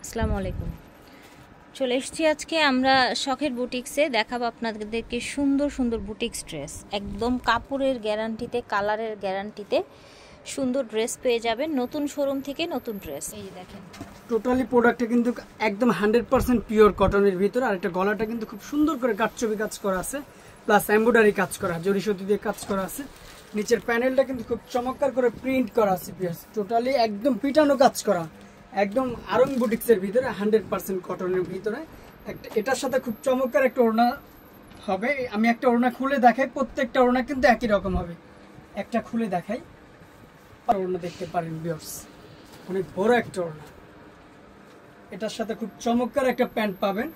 আসসালামু আলাইকুম। চলে এসেছি আজকে আমরা শখের বুটিক্সে, দেখাবো আপনাদেরকে সুন্দর সুন্দর বুটিক্স ড্রেস, একদম কাপড়ের গ্যারান্টিতে, কালারের গ্যারান্টিতে সুন্দর ড্রেস পেয়ে যাবেন নতুন শোরুম থেকে। নতুন ড্রেস এই দেখেন, টোটালি প্রোডাক্টটা কিন্তু একদম 100% পিওর কটনের ভিতর। আর একটা গলাটা কিন্তু খুব সুন্দর করে কাটছবি কাজ করা আছে, প্লাস এমব্রয়ডারি কাজ করা, জরি সুতি দিয়ে কাজ করা আছে। নিচের প্যানেলটা কিন্তু খুব চমৎকার করে প্রিন্ট করা আছে, টোটালি একদম পিটানো কাজ করা, একদম আরং বুটিক্সের ভিতরে 100% কটনের ভিতরে। এটার সাথে খুব চমৎকার একটা ওড়না হবে। আমি একটা ওড়না খুলে দেখাই, প্রত্যেকটা ওড়না কিন্তু একই রকম হবে। একটা খুলে দেখাই, ওড়না দেখতে পারেন ভিউয়ার্স, অনেক বড় একটা ওড়না। এটার সাথে খুব চমৎকার একটা প্যান্ট পাবেন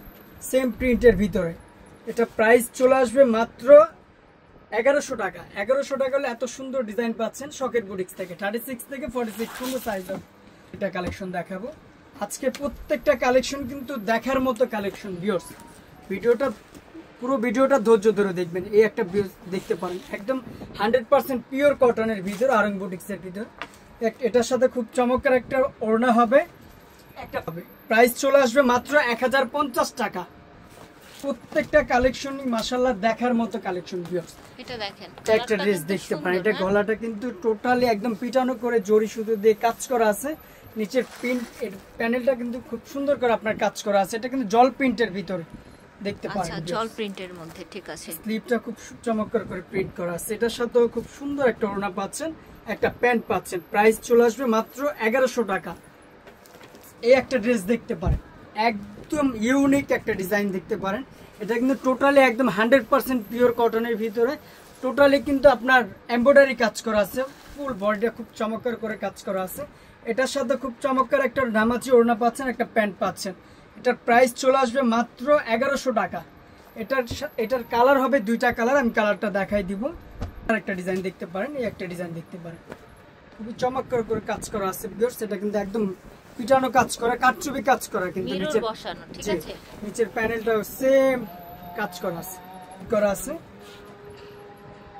সেম প্রিন্টের ভিতরে। এটা প্রাইস চলে আসবে মাত্র 1100 টাকা। 1100 টাকা হলে এত সুন্দর ডিজাইন পাচ্ছেন শখের বুটিক্স থেকে। 36 থেকে 46 সুন্দর সাইজ হবে। এটা কালেকশন দেখাবো আজকে। প্রত্যেকটা কালেকশন কিন্তু দেখার মতো কালেকশন ভিউয়ার্স। পুরো ভিডিওটা ধৈর্য ধরে দেখবেন। এই একটা দেখতে পারেন একদম 100% পিওর কটনের ভিতর, আরং বুটিক্সের ভিতর। এটার সাথে খুব চমৎকার একটা ওড়না হবে, একটা হবে। প্রাইস চলে আসবে মাত্র 1050 টাকা। প্রত্যেকটা কালেকশনই মাশাআল্লাহ দেখার মতো কালেকশন ভিউয়ার্স। এটা দেখেন, একটা ড্রেস দেখতে পারেন। এটা গলাটা কিন্তু টোটালি একদম পিটানো করে জরি সুতো দিয়ে কাজ করা আছে। নিচের প্যানেলটা কিন্তু খুব সুন্দর করে আপনার কাজ করা আছে। এটা কিন্তু জল প্রিন্টের ভিতরে দেখতে পারেন। আচ্ছা, জল প্রিন্টের মধ্যে, ঠিক আছে। স্লিভটা খুব চমৎকার করে প্রিন্ট করা আছে। এটার সাথেও খুব সুন্দর একটা ওড়না পাচ্ছেন, একটা প্যান্ট পাচ্ছেন। প্রাইস চলে আসবে মাত্র 1100 টাকা। এই একটা ড্রেস দেখতে পারেন, একদম ইউনিক একটা ডিজাইন দেখতে পারেন। এটা কিন্তু টোটালি একদম 100% পিওর কটনের ভিতরে। টোটালি কিন্তু আপনার এমব্রয়ডারি কাজ করা আছে, ফুল বডিটা খুব চমৎকার করে কাজ করা আছে। এটার সাথে খুব চমৎকার একটা নামাজি ওড়না পাচ্ছেন, একটা প্যান্ট পাচ্ছেন। এটার প্রাইস চলে আসবে মাত্র 1100 টাকা। এটার কালার হবে দুইটা কালার, আমি কালারটা দেখাই দিব। আর একটা ডিজাইন দেখতে পারেন, এই একটা ডিজাইন দেখতে পারেন, খুবই চমৎকার করে কাজ করা আছে ভিউয়ার্স। এটা কিন্তু একদম পিটানো কাজ করা, কাটছবি কাজ করা, কিন্তু নিচে বসানো, ঠিক আছে। নিচের প্যানেলটাও সেম কাজ করা আছে।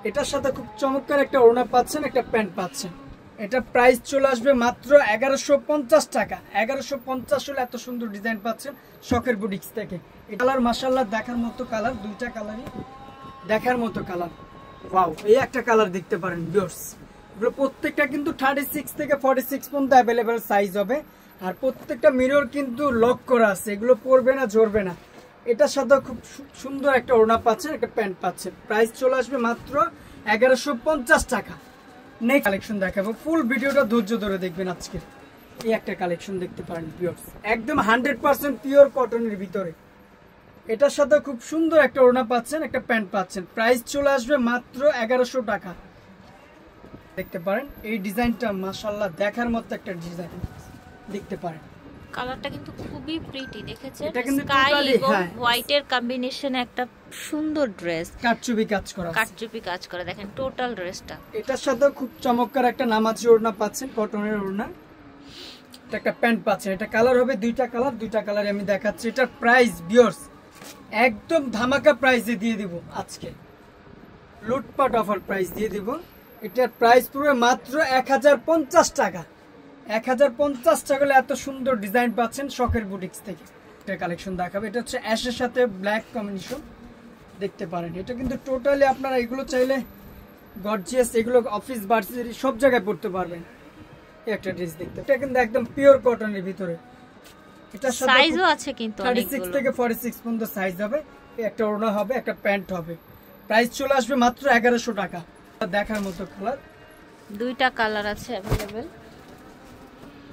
এটার সাথে খুব চমৎকার একটা ওড়না পাচ্ছেন, একটা প্যান্ট পাচ্ছেন। এটা প্রাইস চলে আসবে মাত্র 1150 টাকা। 1150 হলে এত সুন্দর ডিজাইন পাচ্ছেন শখের বুটিক্স থেকে। এই কালার মাশাআল্লাহ দেখার মতো কালার, দুইটা কালারই দেখার মতো কালার। ওয়াও, এই একটা কালার দেখতে পারেন ভিউয়ার্স। এগুলো প্রত্যেকটা কিন্তু 36 থেকে 46 পর্যন্ত অ্যাভেলেবেল সাইজ হবে। আর প্রত্যেকটা মিরর কিন্তু লক করা আছে, এগুলো পরবে না, ঝরবে না। এটার সাথে খুব সুন্দর একটা ওড়না পাচ্ছেন, একটা প্যান্ট পাচ্ছেন। প্রাইস চলে আসবে মাত্র 1150 টাকা। নেক্সট কালেকশন দেখাবো, ফুল ভিডিওটা ধৈর্য ধরে দেখবেন আজকে। এই একটা কালেকশন দেখতে পারেন ভিউয়ার্স, একদম 100% পিওর কটনের ভিতরে। এটার সাথে খুব সুন্দর একটা ওড়না পাচ্ছেন, একটা প্যান্ট পাচ্ছেন। প্রাইস চলে আসবে মাত্র 1100 টাকা। দেখতে পারেন এই ডিজাইনটা মাশাআল্লাহ দেখার মতো একটা ডিজাইন দেখতে পারেন। কালারটা কিন্তু খুবই প্রিটি, দেখেছেন? এটা কিন্তু স্কাই এবং হ্যাঁ, হোয়াইটের কম্বিনেশনে একটা সুন্দর ড্রেস, কাটচুপি কাজ করা, দেখেন টোটাল ড্রেসটা। এটার সাথে খুব চমৎকার একটা নামাজি ওড়না পাচ্ছেন, কটনের ওড়না। এটা একটা প্যান্ট পাচ্ছেন। এটা কালার হবে দুইটা কালার আমি দেখাচ্ছি। এটার প্রাইস ভিউয়ার্স একদম ধামাকা প্রাইসে দিয়ে দিব আজকে, লুটপাট অফার প্রাইস দিয়ে দিব। এটার প্রাইস পুরো মাত্র 1050 টাকা। 1050 টাকা হলে এত সুন্দর ডিজাইন পাচ্ছেন শখের বুটিক্স থেকে। এটা কালেকশন দেখাবে, এটা হচ্ছে অ্যাশের সাথে ব্ল্যাক কম্বিনেশন দেখতে পারেন। এটা কিন্তু টোটালি আপনারা এগুলো চাইলে গর্জিয়াস, এগুলো অফিস ভার্সিটি সব জায়গায় পড়তে পারবেন। একটা ড্রেস দেখতে, এটা কিন্তু একদম পিওর কটনের ভিতরে। এটার সাথে সাইজও আছে কিন্তু 36 থেকে 46 পর্যন্ত সাইজ হবে। একটা ওড়না হবে, একটা প্যান্ট হবে। প্রাইস চলে আসবে মাত্র 1100 টাকা। দেখার মতো কালার, দুইটা কালার আছে अवेलेबल,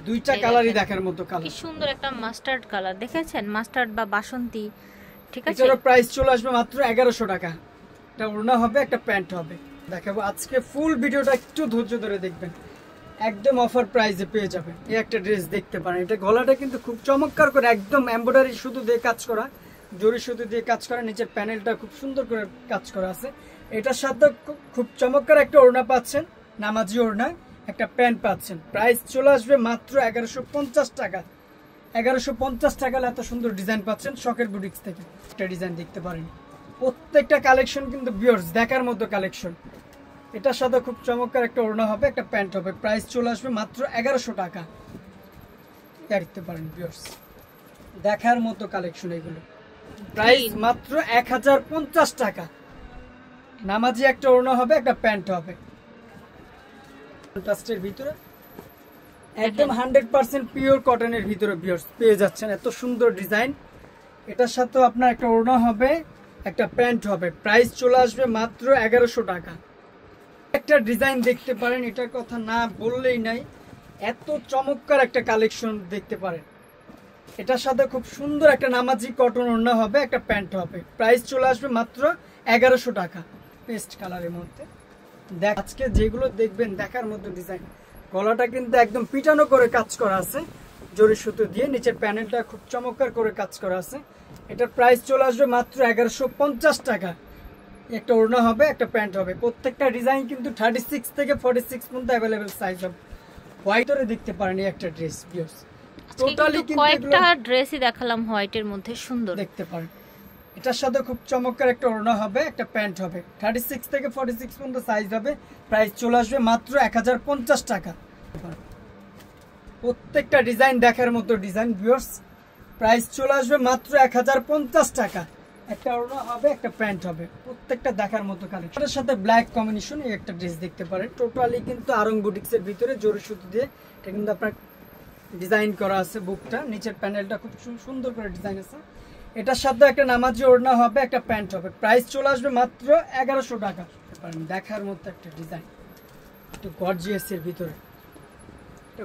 দুইটা কালারই দেখার মতো কালার। কি সুন্দর একটা মাস্টার্ড কালার, দেখেছেন? মাস্টার্ড বা বাসন্তী, ঠিক আছে। এটার প্রাইস চলে আসবে মাত্র 1100 টাকা। এটা ওড়না হবে, একটা প্যান্ট হবে। দেখাবো আজকে ফুল ভিডিওটা একটু ধৈর্য ধরে দেখবেন, একদম অফার প্রাইসে পেয়ে যাবেন। এই একটা ড্রেস দেখতে পারেন। এটা গলাটা কিন্তু খুব চমৎকার করে একদম এমব্রয়ডারি সুতো দিয়ে কাজ করা, জরি সুতো দিয়ে কাজ করা। নিচের প্যানেলটা খুব সুন্দর করে কাজ করা আছে। এটার সাথে খুব চমৎকার একটা ওড়না পাচ্ছেন, নামাজি ওড়না, একটা প্যান্ট পাচ্ছেন। প্রাইস চলে আসবে মাত্র 1150 টাকা। 1150 টাকা এত সুন্দর ডিজাইন পাচ্ছেন শখের বুটিক্স থেকে। একটা ডিজাইন দেখতে পারেন, প্রত্যেকটা কালেকশন কিন্তু ভিউয়ার্স দেখার মতো কালেকশন। এটার সাথে খুব চমৎকার একটা ওড়না হবে, একটা প্যান্ট হবে। প্রাইস চলে আসবে মাত্র 1100 টাকা। দেখতে পারেন ভিউয়ার্স, দেখার মতো কালেকশন এগুলো। প্রাইস মাত্র 1050 টাকা। নামাজি একটা ওড়না হবে, একটা প্যান্ট হবে, কন্ট্রাস্টের ভিতরে একদম 100% পিওর কটনের ভিতরে ভিউয়ার্স পেয়ে যাচ্ছেন। এত সুন্দর ডিজাইন। এটার সাথে আপনার একটা ওড়না হবে, একটা প্যান্ট হবে। প্রাইস চলে আসবে মাত্র 1100 টাকা। একটা ডিজাইন দেখতে পারেন, এটার কথা না বললেই নাই, এত চমৎকার একটা কালেকশন দেখতে পারেন। এটার সাথে খুব সুন্দর একটা নামাজি কটন ওড়না হবে, একটা প্যান্ট হবে। প্রাইস চলে আসবে মাত্র 1100 টাকা। পেস্ট কালারের মধ্যে আজকে যেগুলো দেখবেন দেখার মতো ডিজাইন। গলাটা কিন্তু একদম পিটানো করে কাজ করা আছে জরি সুতো দিয়ে, নিচের প্যানেলটা খুব চমৎকার করে কাজ করা আছে। এটার প্রাইস চলে আসবে মাত্র 1150 টাকা। একটা ওড়না হবে, একটা প্যান্ট হবে। প্রত্যেকটা ডিজাইন কিন্তু 36 থেকে 46 পর্যন্ত অ্যাভেলেবেল সাইজ হবে। হোয়াইটরে দেখতে পারেন এই একটা ড্রেস ভিউয়ার্স, টোটালি কিন্তু কয়েকটা ড্রেসই দেখালাম হোয়াইটের মধ্যে, সুন্দর দেখতে পারেন। এটার সাথে খুব চমৎকার একটা ওড়না হবে, একটা প্যান্ট হবে। 36 থেকে 46 পর্যন্ত সাইজ হবে। প্রাইস চলে আসবে মাত্র 1050 টাকা। প্রত্যেকটা ডিজাইন দেখার মতো ডিজাইন ভিউয়ার্স। প্রাইস চলে আসবে মাত্র 1050 টাকা। একটা ওড়না হবে, একটা প্যান্ট হবে। প্রত্যেকটা দেখার মতো কালেকশন। এটার সাথে ব্ল্যাক কম্বিনেশন এই একটা ড্রেস দেখতে পারেন। টোটালি কিন্তু আরং বুটিক্সের ভিতরে জরি সুতো দিয়ে এটা কিন্তু আপনার ডিজাইন করা আছে। বুকটা নিচের প্যানেলটা খুব সুন্দর করে ডিজাইন আছে। এটার সাথে একটা নামাজি ওড়না হবে, একটা প্যান্ট হবে। প্রাইস চলে আসবে মাত্র 1100 টাকা। দেখার মতো একটা ডিজাইন, একটু গর্জিয়াস এর ভিতরে।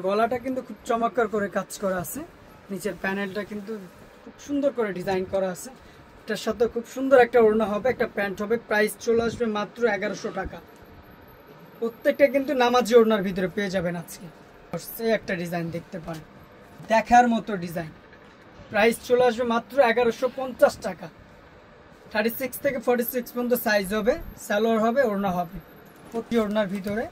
গলাটা কিন্তু খুব চমৎকার করে কাজ করা আছে। নিচের প্যানেলটা কিন্তু খুব সুন্দর করে ডিজাইন করা আছে। এটার সাথে খুব সুন্দর একটা ওড়না হবে, একটা প্যান্ট হবে। প্রাইস চলে আসবে মাত্র 1100 টাকা। প্রত্যেকটা কিন্তু নামাজি ওড়নার ভিতরে পেয়ে যাবেন আজকে। এই একটা ডিজাইন দেখতে পারেন, দেখার মতো ডিজাইন। প্রাইস চলে আসবে মাত্র 1150 টাকা। 36 থেকে 46 পর্যন্ত সাইজ হবে। সালোয়ার হবে, ওড়না হবে। প্রতি ওড়নার ভিতরে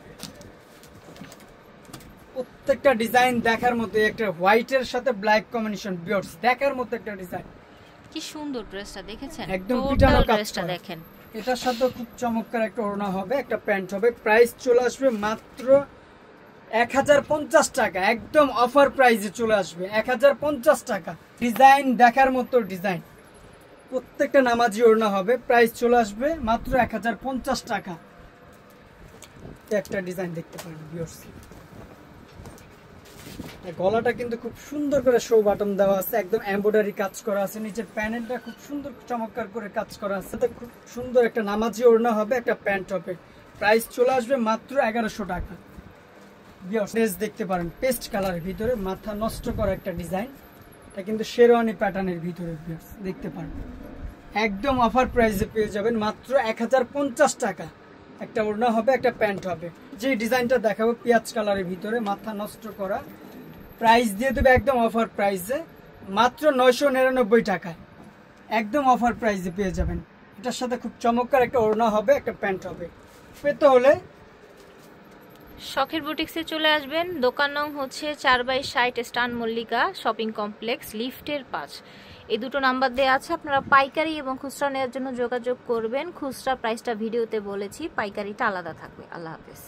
প্রত্যেকটা ডিজাইন দেখার মতো। একটা হোয়াইটের সাথে ব্ল্যাক কম্বিনেশন ভিউয়ার্স, দেখার মতো একটা ডিজাইন। কি সুন্দর ড্রেসটা দেখেছেন, একদম পিটানো ড্রেসটা দেখেন। এটার সাথে খুব চমৎকার একটা ওড়না হবে, একটা প্যান্ট হবে। প্রাইস চলে আসবে মাত্র 1050 টাকা। একদম অফার প্রাইসে চলে আসবে 1050 টাকা। ডিজাইন দেখার মতো ডিজাইন। প্রত্যেকটা নামাজি ওড়না হবে। প্রাইস চলে আসবে মাত্র 1050 টাকা। একটা ডিজাইন দেখতে পারেন ভিউয়ার্স। গলাটা কিন্তু খুব সুন্দর করে শো বাটন দেওয়া আছে, একদম এমব্রয়ডারি কাজ করা আছে। নিচের প্যানেলটা খুব সুন্দর চমৎকার করে কাজ করা আছে। খুব সুন্দর একটা নামাজি ওড়না হবে, একটা প্যান্ট হবে। প্রাইস চলে আসবে মাত্র 1100 টাকা। ড্রেস দেখতে পারেন পেস্ট কালারের ভিতরে, মাথা নষ্ট করা একটা ডিজাইন। এটা কিন্তু শেরওয়ানি প্যাটার্নের ভিতরে দেখতে পারেন। একদম অফার প্রাইসে পেয়ে যাবেন মাত্র 1050 টাকা। একটা ওড়না হবে, একটা প্যান্ট হবে। যে ডিজাইনটা দেখাবো পেঁয়াজ কালারের ভিতরে, মাথা নষ্ট করা। প্রাইস দিয়ে দেবে একদম অফার প্রাইসে মাত্র 999 টাকায়। একদম অফার প্রাইসে পেয়ে যাবেন। এটার সাথে খুব চমৎকার একটা ওড়না হবে, একটা প্যান্ট হবে। পেতে হলে শখের বুটিক্সে চলে আসবেন। দোকান নং হচ্ছে 4/60 স্টান মল্লিকা শপিং কমপ্লেক্স, লিফটের 5। এই দুটো নাম্বার দেওয়া আছে। আপনারা পাইকারি এবং খুচরা নেওয়ার জন্য যোগাযোগ করবেন। খুচরা প্রাইসটা ভিডিওতে বলেছি, পাইকারিটা আলাদা থাকবে। আল্লাহ হাফেজ।